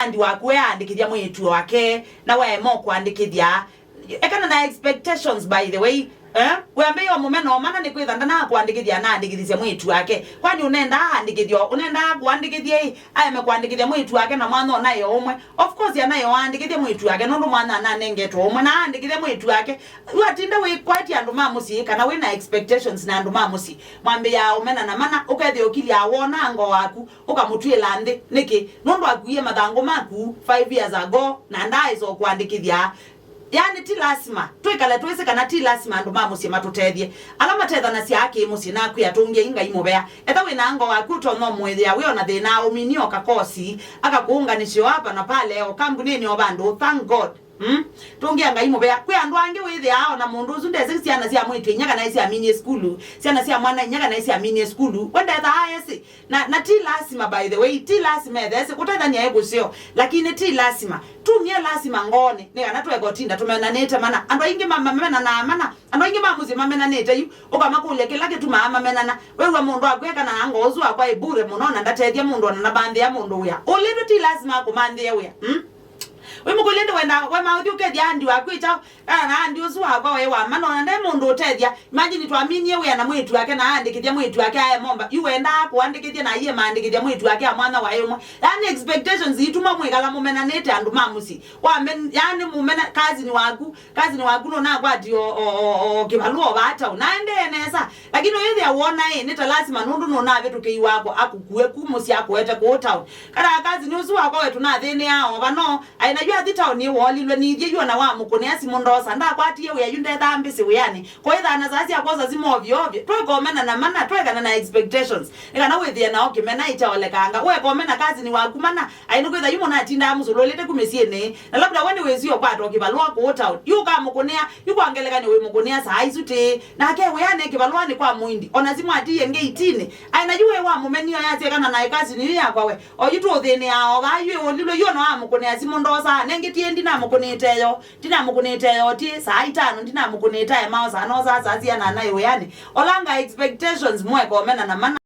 andi waku andikithia mwitu wake na we mo kwandikithia ekana na expectations by the way we ambe yo mumeno mana ni kwitha ndana kwandikithia na andikithia mwitu wake kwani unenda andikithio unenda kwandikithia ayeme kwandikithia mwitu wake na mwana onayo umwe of course yanayo andikithia mwitu wake nundu mwana na nengetwo umwe na andikithia mwitu wake watinda we kwati andu mamusi kana we na expectations na andu mamusi mwambe ya umena na mana ukethia ukili awona ngo waku ukamutwila ndi niki nundu akuye mathango maku 5 years ago na ndaizo kwandikithia yani ti lazima twikala twese kana ti lazima andu mamusi matutethie alama tetha na siake musi na ku yatungia inga imubea etha wina ngo waku to no mwithia we ona thina uminio kakosi akakuunganisho hapa na pale o kambunini obandu thank god tungia ngai mubea kwe andu ange withia ona mundu uzu ndeze ciana cia mwitu nyaga na cia mini school ciana cia mwana nyaga na cia mini school wenda tha ayesi na ti lazima by the way ti lazima these kutethania egucio lakini ti lazima tumie lazima ngone ni kana twegotinda tumenanete mana andu aingi mamamena na mana andu aingi mamuzi mamenanete yu ukamakule kila kitu mamamenana wewe mundu agweka na ngozu akwa ibure munona ndatethia mundu ona na bandi ya mundu uya ulidu ti lazima kumandie uya we mukulinde wenda we mauthi ukethia andi wakwita kana andi uzu wakwa we wa manona nde mundu utethia imagine twaminie we na mwitu wake na andikithia mwitu wake aya momba yu wenda kuandikithia na iye maandikithia mwitu wake a mwana wa yomwe yani expectations ituma mwikala mumenanete andu mamusi wa yani mumena kazi ni waku no na kwati o kibaluo bata unaende nesa lakini wewe awona nita lazima nundu no na vetu kei wako akukue kumusi akwete ku town kana kazi ni uzu wakwa wetu na thini yao bano najua thita ni wolilwe ni jeju na wa mukone asimundosa nda kwati we yunde thambi si yani kwa itha na sasi akoza zimo ovyo ovyo twegomena na mana twegana na expectations nikana withia na okimena itaolekanga we komena kazi ni waku mana ainu kwitha yumo na tinda amuzulolete kumesiene na labda wani wezio kwato kibalwa ku town yuka mukonea yuko angeleka ni we mukonea saa izute na ke we ane kibalwa ni kwa muindi ona zimu atiye nge 18 ainajua wa mumenio yache kana na kazi ni yakwa we oyitu othene yao baywe olilo yona wa mukonea zimundosa nengetie ndinamukuniteyo ti saa 5 ndinamukunitaye mausa anoza azia na nayo yani olanga expectations mwe komena na mana